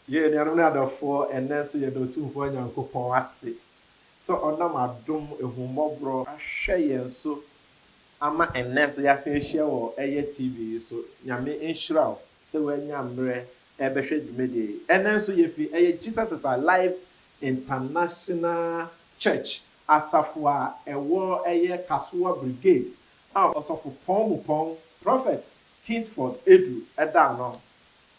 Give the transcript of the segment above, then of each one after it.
Ye ni anu na adofo enen so ye do tu fo Nyankopon ase. So onam adom ehummɔborɔ ahwɛ yɛn so ama enen so yɛase ahyia wɔ ɛyɛ TV so nyame nhyira wo sɛ wanya mmerɛ ɛbɛhwɛ dwumadi. Enen so ye fi ɛyɛ Jesus is Alive International Church asafo a ɛwɔ ɛyɛ Kasoa Brigade a ɔsɔfo pɔn Prophet Kingsford Edu ɛda no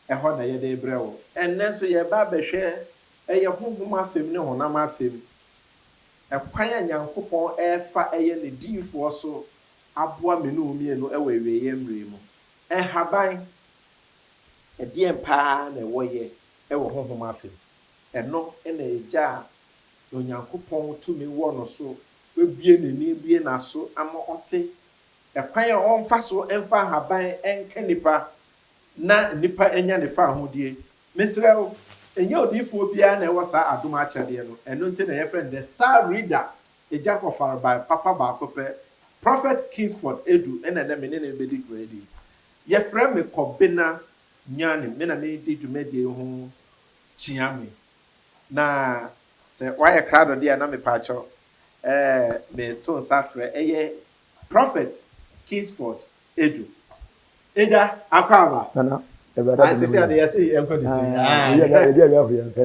ɛhɔ na yɛde brɛ wo. Ɛnɛ nso yɛba bɛhwɛ ɛyɛ honhom afem ne honam afem. Ɛkwan a Nyankopɔn ɛfa ɛyɛ ne diifoɔ so aboa menu mienu ɛwɔ awieyɛ mmere mu. Ɛhaban ɛdeɛn paa na ɛwɔ yɛ ɛwɔ honhom afem. Ɛno ɛna ɛgya a Onyankopɔn tumi wɔ no so webie n'ani bie n'aso ama ɔte ɛkwan a ɔmfa so ɛmfa haban ɛnka nipa na nipa enya ne fa ahodie. Mesrɛ enye odiifo bia na ɛwɔ saa adom akyɛdeɛ no ɛno nti na yɛ friend the star reader eja kɔfara by papa baako pɛ Prophet Kingsford Edu ɛna na me ne bedi grade yɛ frɛ me Kɔbena Nyane me na me di dwumadie ho kyia me na sɛ wayɛ crowd de na me paakyɛw me to nsa frɛ ɛyɛ Prophet Kingsford Edu Eja akwaba Nana. I see how they say enko dey say.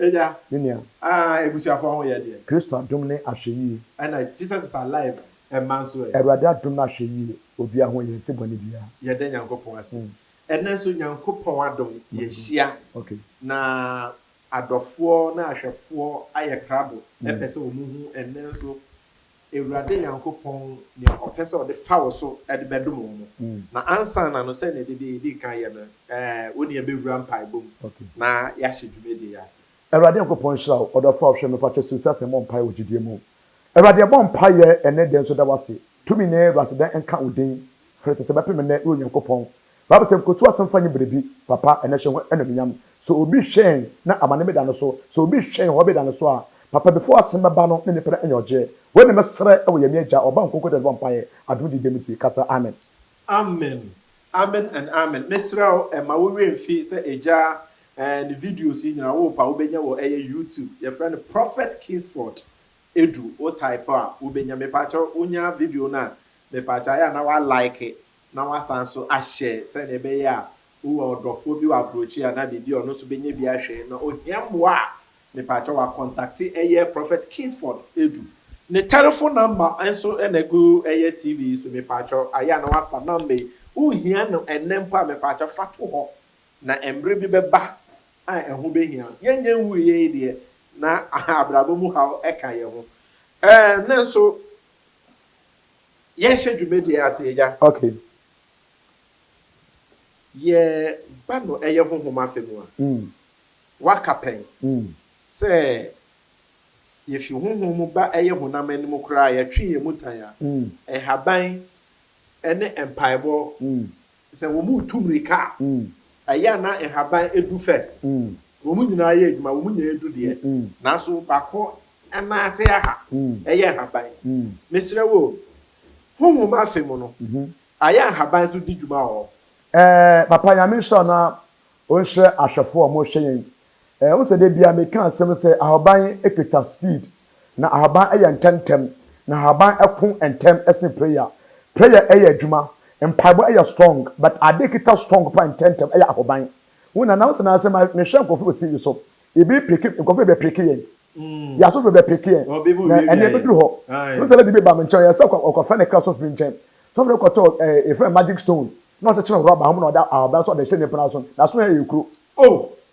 Eja. Ninia. Ebusuafo ho ye de. Kristo adom ne ahweyi. And Jesus is alive. E man so e. Erade adom na ahweyi obi ahon ye te bone bia. Ye de Nyankopon ase. Enen so Nyankopon adom ye hia. Okay. Na adofo na ahwefo aye krado. E pese omuhu enen so Ewurade Nyankopɔn ne ɔpɛ sɛ ɔde fa wo so ɛde bɛdom wo mo. Na ansa na no sɛ ne de bi kan yɛ no woni ebewura mpaebom. Na yɛahyɛ dwumadi yɛase. Ewurade Nyankopɔn hyira wo ɔdɔfo a ɔhwɛ me pakyɛ so sɛ mo mpae wo gidie mu. Ewurade bɔ mpae ɛne den so da wase. Tumi ne raseda enka wo den. Fere tete bɛpɛ me ne wo Nyankopɔn. Baba sɛ kotu asɛmfa nye berebi papa ɛne hyɛ ho ɛnaminyam. So obi hwɛn na amane me da no so. So obi hwɛn ho be da no so a papa before asɛm bɛba no ne ne pere enye ɔgye. When the mesre ewo yemi agya oba nkoko de vampire adu di demiti kasa amen. Amen. Amen and amen. Mesra ma wo remfi say agya and videos yi nyina wo pa wo benya wo YouTube. Your friend Prophet Kingsford Edu o type a wo benya me pa cho onya video na me pa cha ya na wa like it. Na wa san so a share say na be ya wo odofo bi wa approach ya na bi ono so benya bi a hwe na ohiamwa me pa cha wa contact Prophet Kingsford Edu. Ne telephone number enso enegu eye TV so me pacho aya na wafa number uhia no enempa me pacho fato ho na emre bi beba a eho behia yenye wuye de na abrabo mu ha eka ye ho na so ye hye dwumedi ase ya Okay. Ye ba no eye honhoma femu a wakapen se if you honhom ba eye honam anim kra ya twi ye mutan a haban ene empaibo se wo mu tumrika aya na haban edu first wo mu nyina ye adwuma wo mu nyina edu de na so bako ena ase aha eye haban mesre wo honhom afemu no aya haban so di dwuma ho papa ya me sho na o hwe ahwefo o mo hwe yen o se de bia me kan asem se ahoban ekita speed na ahoban eya ntentem na ahoban eko entem ese prayer eya adwuma empaibo eya strong but adekita strong pa ntentem eya ahoban wona na so na asem me hwe nkofo TV so ebi peke nkofo be peke yen ya so be peke yen na ene be duru ho no tell the be ba me nchen ya se okofa ne class of nchen so be ko to e friend magic stone no se chere rubber ho na ahoban so de hye ne plan so na so ya ekuro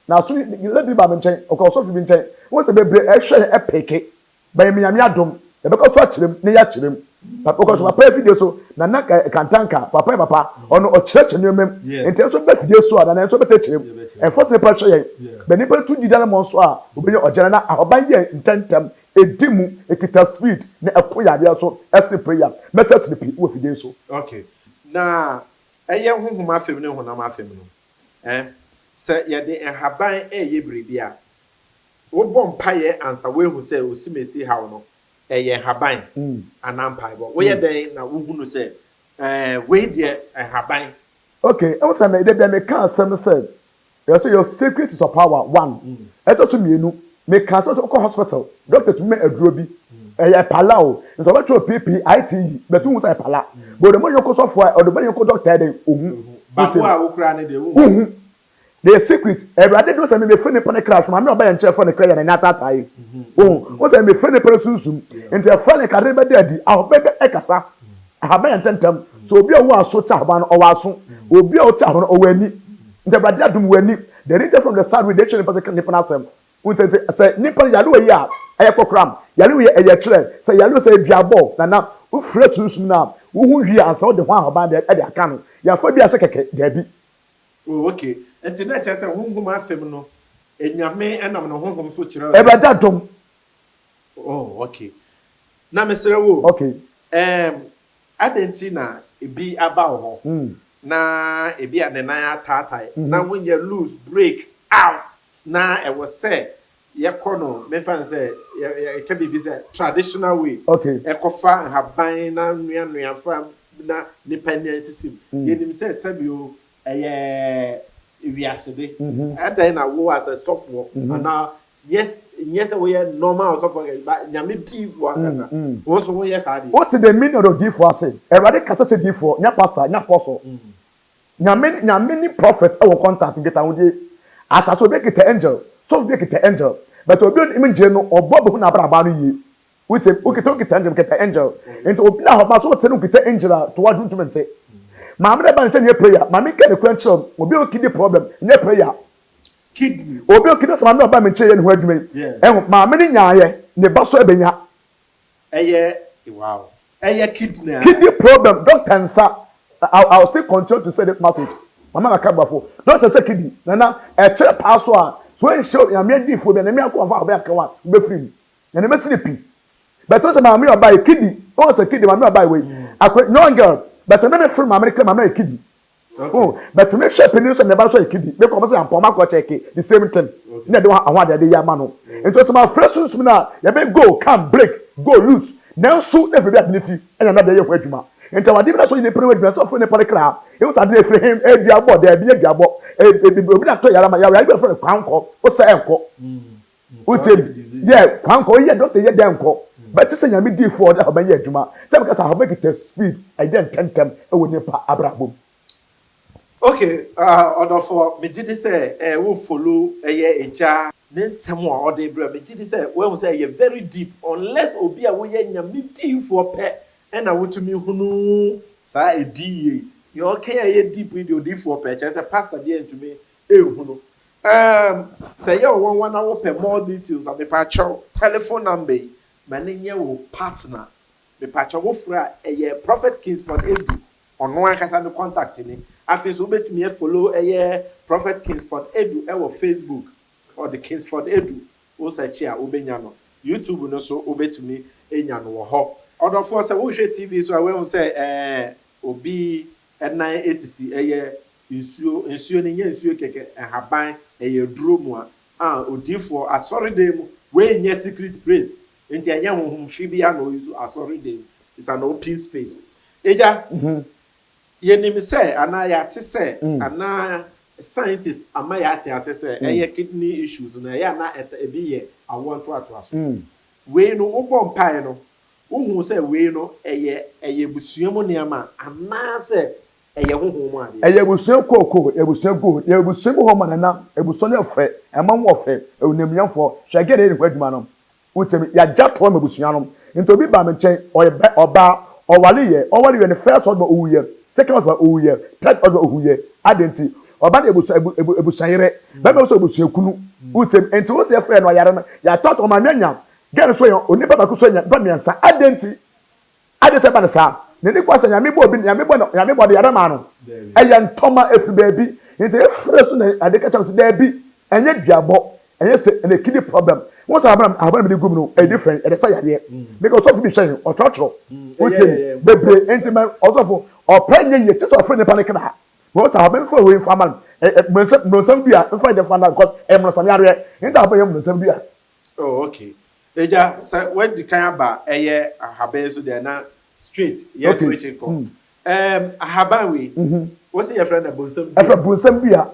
na so let be ba me nchen okoso fi bi nchen won se bebre ehwe epeke ba mi nyame adom e be ko to akyerem ne ya kyerem papa okoso papa video so na kantanka papa ono o kyerem nyemem enti so be video so na so be kyerem e forte ne pa hwe ye be ni pa tu di dana mo so a obenye ogere na ahoban ye ntentem edimu ekita speed na ekoyade so ese prayer message ni pi wo video so. Okay na eye honhom afem ne honam afem no se yede haban eye bribia wo bom paye ansa we hu se osimesi hawo no eye haban anampai bo wo ye den na wo hunu se we de haban. Okay e wota me de bia me kan asem se You say your secret is of power. One. Eto so mienu. Me cancer to go hospital. Doctor to me aduro bi. Pala o. Nso ba tro PP ITE. Betu mu say pala. But the more you go so for or the more you go doctor dey ohun. Ba ko a wo kura ne dey ohun. The secret. Everybody do say me free ne pon crash. Ma me oba yen chef for ne crash na nata tai. Ohun. O say me free ne pon susum. Enti e free ne kare be dey adi. Ah be ekasa. Ah be yententem. So obi a wo aso ta ba no o wa so. Obi a o ta no o wani. Enti everybody adum wani. The reason from the start with the nation in person say nipa yalu we ya aye kokram yalu we eye tre say yalu say biabo na wo frɛ tunusum na wo hu hwi ansa wo de ho ahoban de aka no ya fa bia se keke da bi. Oh okay. Enti na che say honhom afem no enyame enam no honhom so kire. Ebada dom. Oh okay. Na mesere wo. Okay. Adenti na ebi aba wo ho. Na ebi anenan atatai na when you lose break out na e was say ye kono me fan say ye can be say traditional way okay e kofa haban na nua from na nipanyan system ye nim say sabio ye wiasede adan na wo as a software and yes we normal software but nyame tifo akasa wo so wo yes ade what the meaning of tifo ase everybody kasa te tifo nya pastor nya apostle nyame ni prophet e wo contact get awon asaso be get angel so be get angel but obi im nje no obo be na abra no yi with o get angel into obi na ho ba so te no get angel to what do mente ma me ba nche ne prayer ma me ke ne kwancho obi o kidney problem ne prayer kidney obi o kidney so ma me ba me nche ye ne ho adwuma ma me ni nyaaye ne ba so ebenya wow kidney problem doctor nsa I'll still continue to say this message. Mama Kabafo. Don't say kidney. Nana, a chair pass one. So when show you me di for be na me akwa fa ba kan wa be free. Na me sleepy. But also my me buy kidney. Oh say kidney my me buy way. Akwa no girl. But me free my America my kidney. Oh, but me share penis and never so kidney. Me come say am poma ko check the same thing. Na de wa de ya ma no. Into my fresh suits na you be go come break, go loose. Now suit every bit benefi. And na de ye kwa adwuma. Enti wadi na so ni pere wadwuma so fo ne pare kra e wota de frɛ him e dia bɔ de bi dia bɔ obi na to yara ma yara be frɛ kwanko o se enko uti yeah kwanko ye doctor ye den ko but say nyame di for da ba ye adwuma tell me kasa ho make it speed I den tentem e wo nipa abrabom. Okay order for me did say we follow ye eja ne nsɛm a ɔde bra me did say we won say ye very deep unless obi a wo ye nyame di for pɛ and I want to me hunu sa edi you okay ye deep with your deep for purchase say pastor dey to me hunu say you one hour per more details and me patcho telephone number mane nye wo partner me patcho wo fra ye prophet Kingsford Edu ono akasa no contact ni afi so betumi e follow ye prophet Kingsford Edu e wo Facebook or the Kingsford Edu wo search a obenya no YouTube no so obetumi enya no wo ho order for say wo hwe TV so we won say obi enan esisi nsuo ne nya nsuo keke haban duro mu a odifo asori dem we nya secret place enti anya honhom hwe bia no yusu asori dem is an open space eja yenim say ana ya te say ana scientist ama ya te ase say kidney issues na ya na ebi ye awon to aso we no obo mpai no wo say we no eye busuamu niama ana say eye honhom ade eye busuam koko busuam go eye busuam ho manana ebuso ne fe ema mo fe onemiamfo hwagere ne kwaduma no utemi ya jato ma busuanom nto bi ba me chen oba owale ye ne first husband owuye second husband owuye third husband owuye adenti oba na ebusanyere ba me so ebusuakunu utemi enti wo se frɛ no yare no ya toto ma nyanya gane so yon oni baba ku so nya ba miansa adenti ba na sa ne ni kwasa nyame bo obi nyame bo de yare ma no eya ntoma efi baabi nti efre so na adeka cham se da bi enye duabo enye se na kidney problem won sa abana bi gum no e different e de sa yare because of bi shen ototro uti bebre enti man osofo opanye ye ti so frɛ ne panic na won sa abana fo we famal monsam bia mfa de fana because e monsam yare nti abana monsam bia. Oh okay. Eja say when the kan ba eye ahaban so there na straight yes which it come ahaban we what's your friend abonsam bia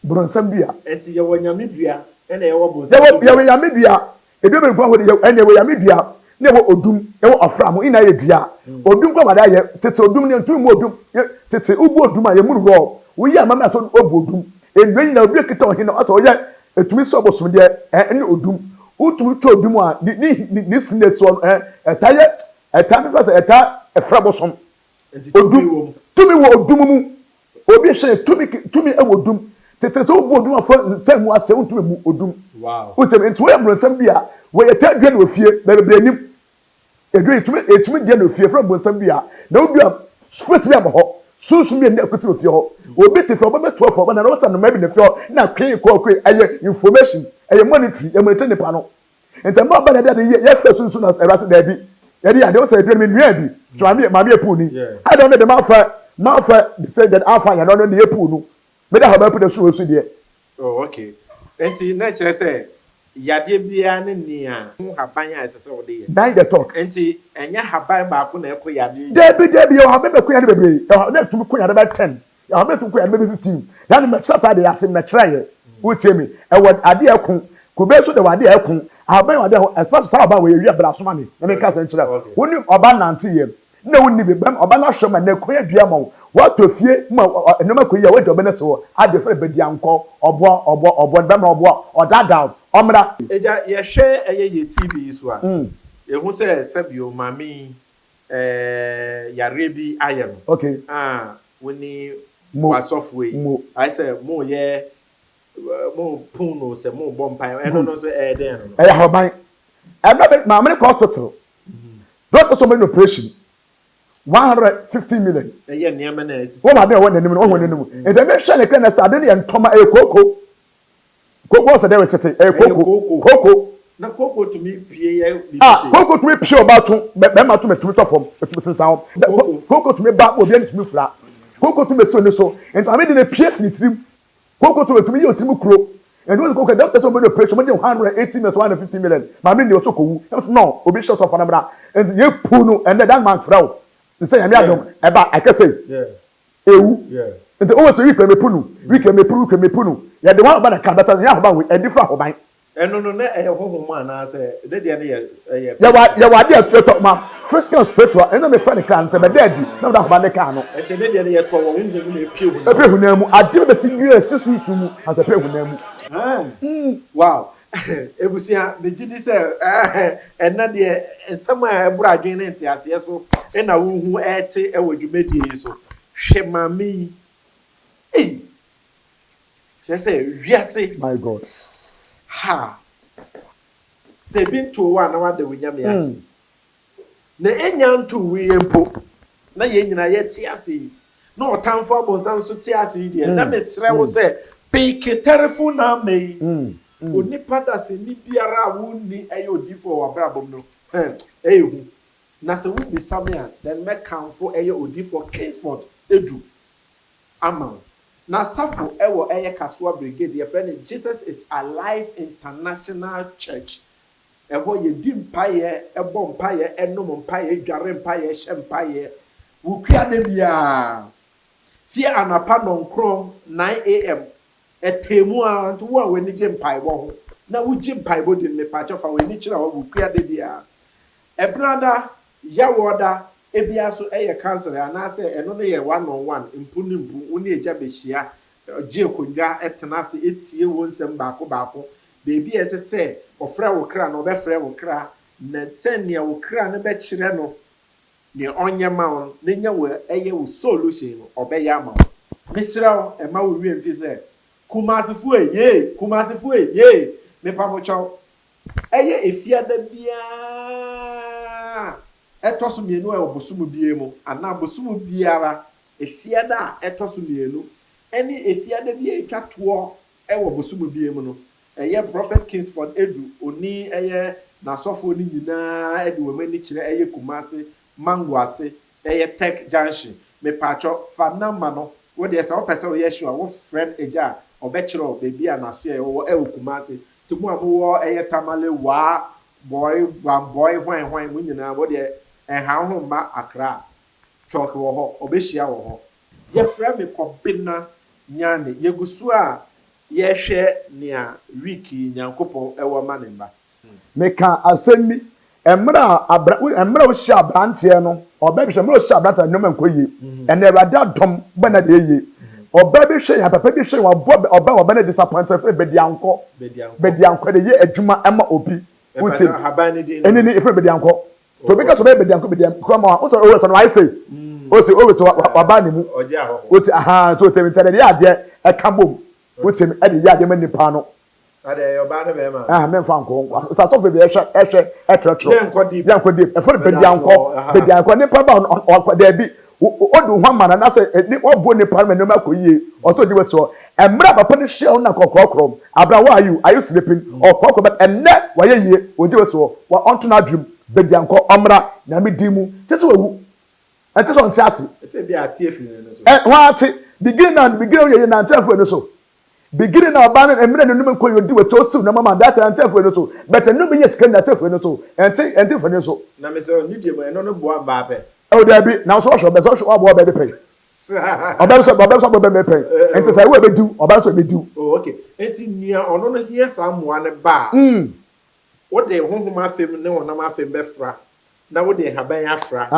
bronsam bia enti ye wo nyame dua ene ye wo ye bonsam wo yame dua ebi be gwa ho de ene wo yame dua ne wo odum e wo ofram ina ye dua odum kwa mada ye tete odum ne ntum mo odum tete ubu odum a ye muru wo wo yi amama so obu odum enwe nyina obi ekita ohin na so ye etumi so bosom de ene odum utumi to odum a ni sine so etaye etame fa eta efra bosom odum tumi wo odum mu obi hye tumi e wo odum tete so obu odum afo nsem ase utumi mu odum wow utumi nto ye mronsam bia wo ye ta dua na ofie bebe anim edu etumi dia na ofie from mronsam bia na odua split bia ho sunsun mi na akutu ofie ho obi te fe obameto afo na wata no mabi na fe na kwen ko aye information aye monetary e monetary ne pa no entama ba na dia ye fe sunsun na erase da bi ye dia de o say dua mi nua bi so ma mi epu ni I don't know the mafa say that afa ya no no the epu no me da ha ba pu da so so de oh okay enti na kire say yade bia ne ni a hu haban a esese wo de ye nine the talk enti enya haban ba ko na eko yade debi yo ha be ko yade bebre na tumi ko yade ba 10 ya ha be tumi ko yade be 15 ya na me sasa de yase me kire ye wo tie mi e wo ade ekun ko be so de wade ekun haban wade especially sa ba we wi abra so ma me na me ka se kire woni oba nante ye na woni be bam oba na hwe ma na ko yadua ma what to fie ma enoma ko yi a we do be na so ade fe be dia nko obo be ma obo odada omra eja ye hwe eye TV so a ehu se sabio mami yare bi aye no okay woni wasofwe I say mo ye mo puno se mo bompa eno no so den no hoban ma me hospital doctor so many operation 150 million eye niam na esisi wo ma be won nanim and then me hwe ne kana sa de ne ntoma koko so dey we tete koko na koko to me pie ye koko to me pie obato be ma to me to form to sensan koko to me ba obi an to me fura koko to me so ne so and I mean the pie finitrim koko to me yo tim kuro and when koko doctor so many operation mo dey 180 million 150 million ma me dey so kowu no obi short of anamra and ye puno and that man fura say yami adom eba I can say ewu and the always we me punu ya the one about the car better ya hoban we e different hoban eno no na e hohom ana say de de na ye ya wa de to ma physical spiritual eno me friend kan say be daddy na da hoban de kan no e te de de ye to wo wi na epie hu epie hu na mu ade be si wie sisu mu as epie hu na mu wow ebusia de gidi say ena de ensam a ebura adwen na ntiase so ena wo hu ete e wadwumedie so hwe mami say wiase my god ha say bin to wa na wade wunyam yase na enya nto wi empo na ye nyina ye tiase na otamfo abonsam so tiase die na mesre wo say peke telefone na me onipa da se ni biara wonni eye odifo wa brabom no ehu na se wo bi samia then me kanfo eye odifo Kingsford edu ama na safo ewo eye Kasoa Brigade ye friend Jesus is Alive International Church eho ye di mpaye ebo mpaye enom mpaye dware mpaye hye mpaye wukua na bia fie anapa nonkron 9 am etemu a nto wo a weni gye mpaye bo ho na wo gye mpaye bo de me pa chofa weni kira wo wukua de bia ebrada yawoda ebia so eye cancer anase eno no ye 1-on-1 mpu woni eja behia gye kondwa etenase etie wo nsem baako beebi esese ofra wo kra no obefra wo kra na tenia wo kra no be kire no ne onyema won nenya wo eye wo solution no obeya ma misra e ma wo wi mfi se kumasifu ye me pa mo chaw eye efiada bia etoso mienu e obosumu biemu ana bosumu biara efiada etoso mienu eni efiada bia etwato e wo bosumu biemu no eye Prophet Kingsford edu oni eye na sofo ni nyina edu wemani kire eye Kumasi Mango ase eye Tech Junction me pacho fanama no wo de se wo pese wo yeshu a wo friend eja obekiro baby anaso e wo Kumasi tumu amu eye Tamale wa boy hwan mu nyina wo de ha ho ma Accra chok wo ho obehia wo ho ye frɛ me kobina nyane yegusu a yɛhwɛ nea wiki nyankopɔn ɛwɔ ma ne mba meka asɛm bi emra wohyɛ abranteɛ no ɔbaa bi hwɛ emra wohyɛ abranteɛ no nkɔ yie ɛna awurade adɔm bɛna de yie ɔbaa bi hwɛ ya papa bi hwɛ ɔbɔ ɔbaa na disappointed fɛ bediankɔ de yɛ adwuma ɛma obi wuti ɛni ni efe bediankɔ to bi ka so bɛ bediankɔ ma o sɔ o sɔ no ayi se o se waba ne mu wuti to tɛmi tɛ de yɛ adeɛ ɛka bom wuti ɛde yɛ adeɛ ma nipa no mɛmfa nkɔ satɔ bebe ɛhwɛ ɛtrɛtrɛ yɛnkɔ deep ɛfɔ bediankɔ nipa ba ɔkɔ dɛbi ɔdi ho ama na sɛ ɔbɔ nipa no ma nneɛma kɔ yie ɔtɔ di wɔ so mmerɛ papa no hyia na kɔkɔɔkɔrɔ abira why are you sleeping ɔkɔɔkɔ but ɛnɛ wɔyɛ yie ɔdi wɔ so ɔnto na adwum bediankɔ ɔmra nyame di mu kyɛ sɛ wawu ɛnte sɛ ɔnte ase wɔn ate beginning yɛ nante afɔ no so beginning na ọba no emire no num nkoyo di weto siw na mama that antefo no so but no be yes kan antefo no so ente fo no so na me se ni die mo eno no boa mba pe o da bi na so be so obo be pe oba so be pe ente say we be du oba so be du oh okay enti nia ono no hie sa moa ne ba wo de honhom afem ne wonam afem be fra na wo de haban afra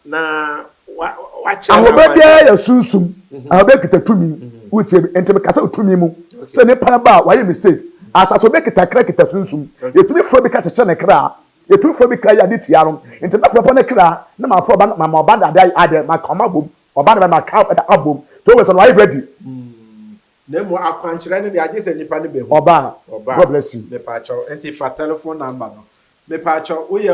na wa cha na oba bia ya sunsum oba kitatumi wuti ente me kasa utumi mu se ne para ba wa ye mistake asaso be kitakra kitasunsun yetumi fro bi ka cheche ne kra yetumi fro bi kra ya diti yarum ente na fro ne kra na ma fro ba ma oba da ade ma koma bom oba na ma ka da abom to we so wa ye ready na mo akwankyere ne de age se nipa ne be hu oba God bless you me pa cho ente fa telephone number no me pa cho wo ye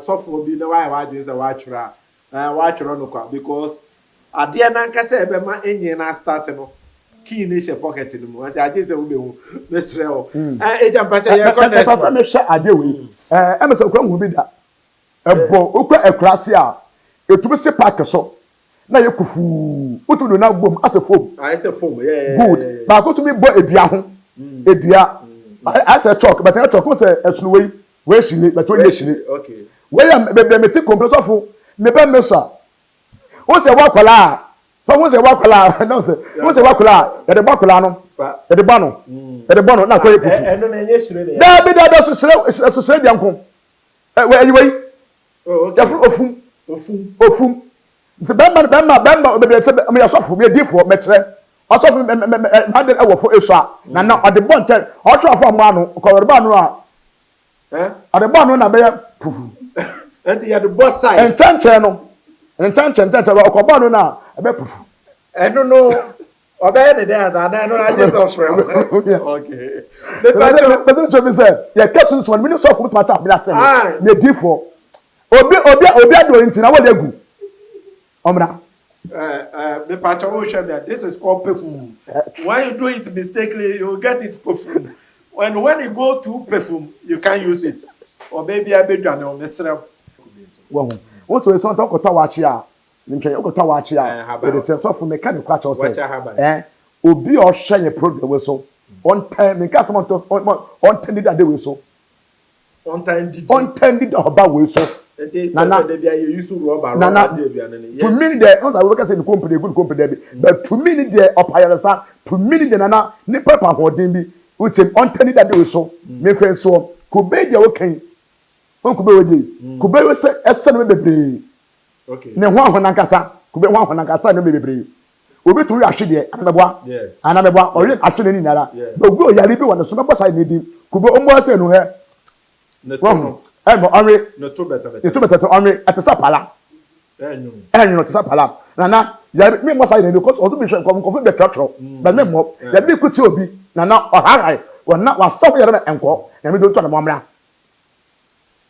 sofo bi na wa adwen se wa atwera no kwa because ade na nkasa ebe ma enyi na start no key in your pocket no mo ati age se wo be hu mesre o eja mpacha ye ko next one me hwe ade we emese okwa hu bi da ebo okwa akurase a etumi se park so na ye kufu otudo na gbom ase foam ase foam yeah good ba ko tumi bo edua ho edua ase chalk but na chalk ko se esunu we shini but we shini okay we am be meti compressor fo me be mesa o se wa kwala Fọwọ́n ṣe wákọ̀lá náà ṣe wọ́n ṣe wákọ̀lá yẹ̀dẹ̀ bákọ̀lá no yẹ̀dẹ̀ bá no náà kọ́ yẹ pufu. Ẹnu na ẹ̀yẹ ṣìrẹ́ nìyẹn. Dábì ṣùṣìrẹ́ di ànkùn ẹ̀yìwẹ̀ yìí yẹ̀fọ́ òfun nti bẹ́ẹ̀ma bẹ̀rẹ̀ tẹ́ mi yẹ sọ́fù mi yẹ dífọ̀ mẹ́tẹ́rẹ́ ọ̀sọ́fù mẹ́ẹ̀dẹ̀ ẹ̀wọ̀ fún èso a nana ọ̀dẹ̀ bọ̀ ntẹ́ ọ̀ṣọ́ àfọ̀ àmọ́ àná kọ̀wé bá àná a ọ̀dẹ̀ bọ̀ àná na bẹ́yẹ pufu. Ẹ̀ntì yẹ̀dẹ̀ bọ̀ sáyé. Ntẹ́ntẹ́ ọkọ̀ bọ̀ àná na ẹ̀bẹ̀ pufu. Ẹnu no ọbẹ̀ ni dẹ́ àdáná ẹnu náà jẹ́ sọ̀frẹ̀ okay. Bẹ́sẹ̀ tó mi sẹ́ yẹ kẹ́sùn sọ̀rọ̀ mi ní sọ̀fù mi tó ma ta àbílẹ̀ sẹ́yìn ní èdè fọ́ obi adùn yìí ntìnà wọ́n lè gù ọmọdé. Mepacho Oshemia, this is called perfume. When you do it mistakenly, you get it perfume. When you go to perfume, you can't use it. Or maybe I be done on Mr. Wow. Also, it's not talk to Wachia. Nimche okota Wachia. The terms of mechanic catch or say. Obi or share a program whistle. On time, in case someone on tended that they whistle. On time did about whistle. Nana, they are used to rubber. Nana, to me, the I work as in company, good company, but to me, the up higher son, to me, the Nana, Nipper or Dimby, which him on tended that they whistle. Me friend so, could be the okay. Uncle Baby, could be a son with the brain. Okay. Ne ho ahonankasa kube ho ahonankasa no bebree obi tu ahwede anameboa yes anameboa ori ahwede ni nara but obi oyare bi wona so mebo sai ne di kube omo ase no he ne to no mo onre ne to better to onre atesa pala enyu atesa pala nana yare me mo sai ne because odo bi hwe kom be trotro but me mo yare bi kuti obi nana oharai wona wasawo yare na enko na me do to na mo amra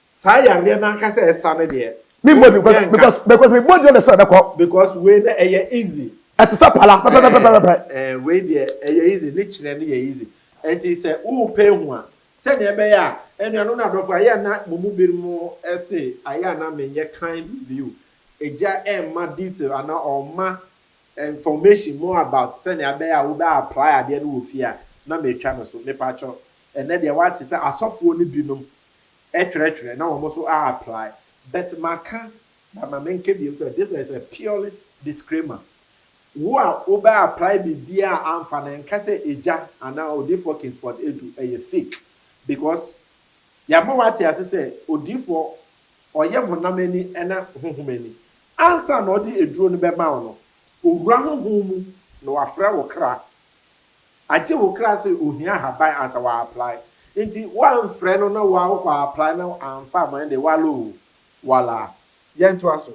sa yare na nkasa esa ne de me because me body on say because we na easy atesa pala we de easy ne kire ne easy enti say wo pay hu a se ne be ya enuano na adofo aya na mumu birimu ese aya na menye kind view eja ma detail ana oma information more about se ne be ya wo be apply ade no wo fia na me twa no so me pa cho ene de what say asofo ne binom etwere na wo so apply but maka but my main KBM said this is a purely disclaimer wo a wo ba apply bibia amfa na nka se eja ana odifo Kingsport Edu fake because ya ma wate ase se odifo oye honamani ena honhomani ansa na odi eduro no be ma no owura honhomu na wafra wo kra aje wo kra se ohia haban ansa wa apply nti one friend no na wa wo apply na amfa man de walo wala yento aso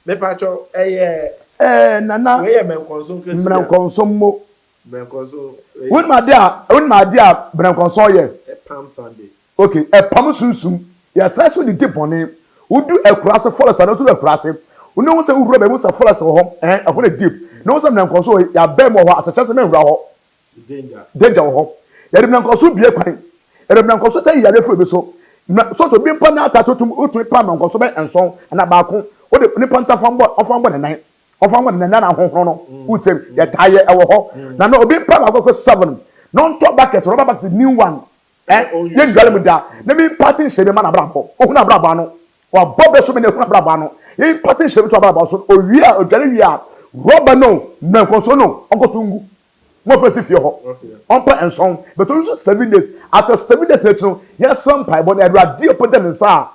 me pacho nana we menkonso nkesi menkonso mo menkonso won ma dia menkonso ye Palm Sunday okay pam sunsum ya so di dipone udu ekurase forest na to ekurase unu wo se uhuro be wo se forest ho ehona deep no wo se menkonso ya bem ho aseche se menwura ho danger ho ya de menkonso bie kwan ya de menkonso tayi ya refu be so to bi mpa na atatotum otu pa menkonso be enson na ba ko wo de ni panta fambo ne nan ofan wan na honhon no utem ya taye ewo ho na no obi mpa ba ko 7 no to bucket rubber bucket new one ye galem da na mi party se be man abrabo ohun abrabo ano wa bobe so me na ohun abrabo ano ye party se be to abrabo so owia odwale wia rubber no menkonso no ogotungu mo fesi fie ho onpa enson but onso 7 days after 7 days later yes some pai bo na adwade opode nsa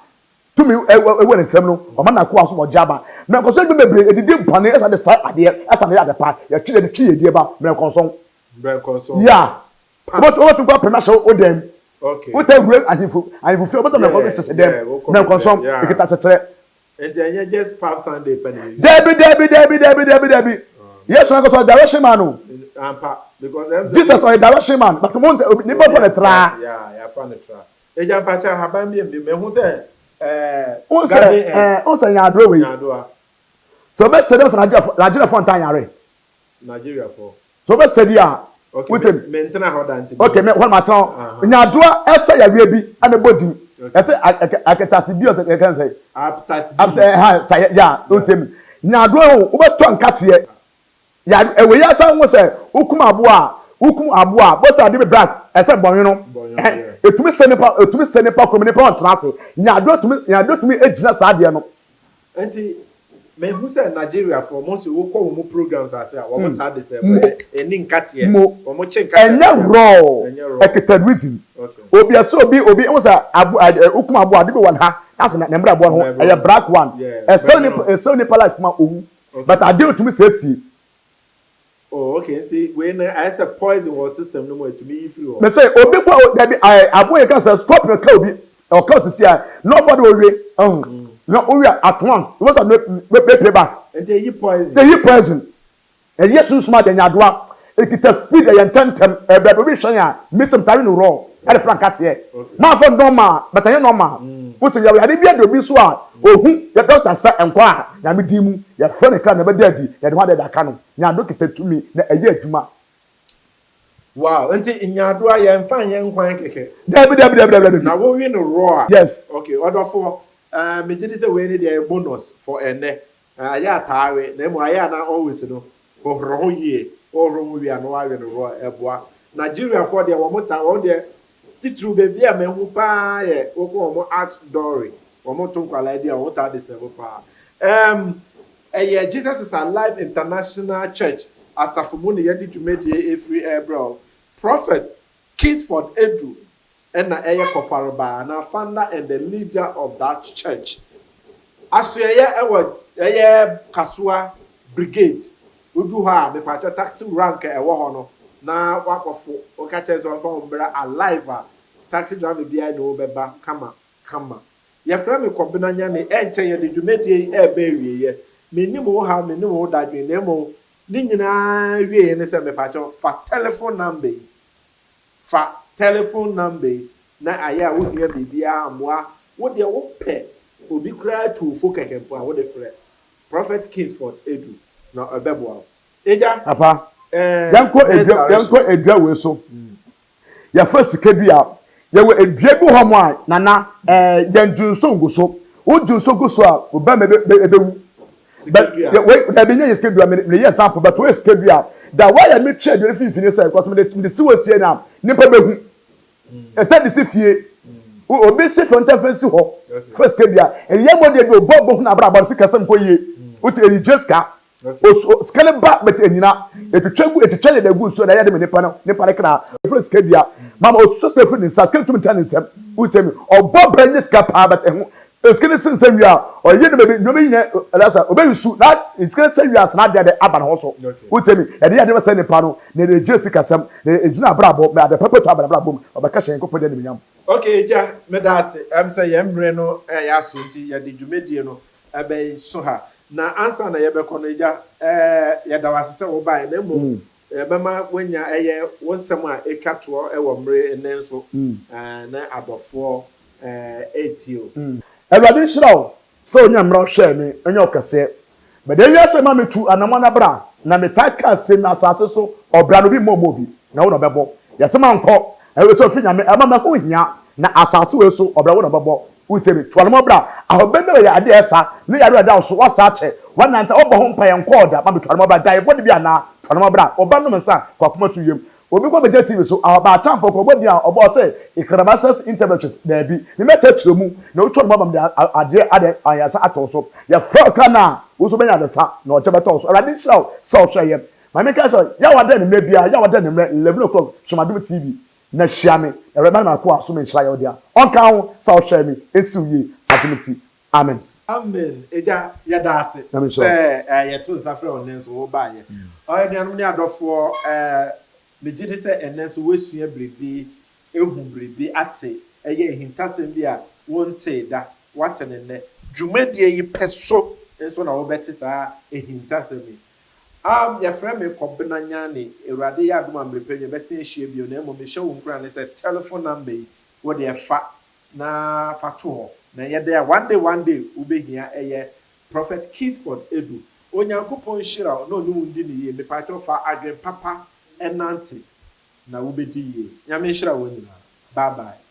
to me ewe nsem no o ma na ko aso mo jaba menkonso be mebre edidi mpane esa de sai ade esa na ade pa ya twi de twi ye ba menkonso ya but to go permission odem okay what a great and if you but menkonso dem menkonso ikita tetere enti enye just Palm Sunday penny debi yes so go direction man no ampa because Jesus or direction man but mo ni bo for the tra ya for the tra eja pacha haban bi me hu se o se nyadro we so be stadium na Nigeria for Ntanyare Nigeria for so be stadium okay maintain how that okay me one matter nyadro ese ya we bi ana bodi ese aketasi bi o se kan say after ya utem nyadro wo beto nkate ya ewe ya san wo se hukum aboa bo se ade be black ese bonyo etumi senepa komene pa ontrase nyadro tumi ejina saade no enti me hu se Nigeria for mo se wo ko wo programs ase a wo mo ta de se eni nkate wo mo che nkate enye raw ekitadwiti obi aso obi wo se hukum aboa de be won ha ase na mra aboa ho eye black one ese ni pa life ma owu but ade otumi sesi. Oh, okay. See, when I say poison was system no more to me free. Me say obi kwa debi aboye kan say scorpion ka obi o ka to see nobody will we no we at one it was a me back and you poison and yes so smart and yadoa ekita speed and tentem e be be hwan ya miss some tare no raw e frank at here ma for normal but I normal put ya we ade bia do bi so a ohun ya doctor say enkwa ya me di mu ya fro ne kan na be dadi ya de ho da ka no nya do kitatumi na eye adwuma. Wow, enti nyado a ye mfa ye nkwan keke debi na wo wi no raw. Yes, okay, order for me did say we need a bonus for ene ya tawe na mo aya na always no ohro yie ohro wi an wa wi no raw eboa Nigeria for there wo mota wo there titru be bia me hu pa ye okwo mo outdoor wo mo to kwala idea wo ta de sebo pa Jesus is Alive International Church asafumu ne yedi dwumedie efri bro Prophet Kingsport Edu and na eye kofarba na founder and the leader of that church asoye eye kasua brigade udu ha me pato taxi rank ewo ho no na wakofo okache so fa ombra alive taxi driver bia no beba kama ye fra me kobina nya ne enche ye de dwumedie e ba wiye menim wo ha menim wo dadwen na mo ni nyina wiye ne se me pato fa telephone number na aya wo hia bibia amoa wo de wo pe obi kra to fo kekempo a wo de frɛ Prophet Kingsport Edu na obeboa eja papa yanko edua we so ya fa sika bia ya we edua bi ho mo a nana yanjunso nguso ujunso guso a oba mebewu we da binya sika dua me ye sample but we sika dua da why ya me twa dua fifini say because me si wasie na nipa behu eta de sifie obi se fronta fancy ho first ke bia e ye mo de bi obobo na bra bra sika sem ko ye uti e jeska o skele ba bet enyina etwetwagu etwetwa le gu so na ya de me nipa no kra efro skebia mama o so spefro ni sa skele tumi tan nsem utemi obo branye ska pa bet ehu skele sense wia o ye no be no be nyina alasa obe su na skele sense wia na de aba na ho so utemi e de ya de se nipa no na de jesi kasam na ejina brabo me ade pepeto aba brabo obeka hyen ko pode ne nyam. Okay, ja medase say yemre no ya so nti ya de dwumedie no ebe so ha na ansa na yebekọ no ja ya da wasese wo bai na mo bema wonya wonsem a etwato e wo mre enenso na adofo etio Ewade shiraw so onya mra hwe me onya okase be de yase ma metu anamona bra na metaka se na asase so obra no bi momo bi na wo no bebo yase ma nko ewe to fi nyame ama ma ko hia na asase we so obra wo no bebo utemi twalmo bra ahobende we ya ade esa ne ya da so wasa che wananta obo ho mpa ye nkoda ma twalmo bra dai bodi bia na twalmo bra oba no mensa kwa kuma tu yem obi ko be TV so aba champo ko bodi a obo se ikrabasas intervention da bi ni meta chiremu na utwa no bam ade ayasa atoso ya froka na wo so benya de sa na o chebeto so already so hwe ma me ka so ya wada ni mebia ya wada ni 11 o'clock Somadum TV na shiame erema na ko aso me nshira ya odia onka ho sa o hwe mi esiuye adimiti amen eja ya dase se ya to zafre onenso wo ba ye o ya ni adofo megide se enenso wesua brebe ehu brebe ate eye hintasem bia wonte da watenene dwumadie yi peso enso na wo beti sa ehintasem ya frame me kobena nyane Ewurade ya adoma mrepenye bese ehie bio na emo me hye wo nkura ne se telephone number yi wo de fa na fato ho na ye there one day ubehia eye Prophet Kingsford Edu onyankopon hira no no ndi ne ye me pato fa adwen papa enante na ubedi ye nyame hira wo nyina bye bye.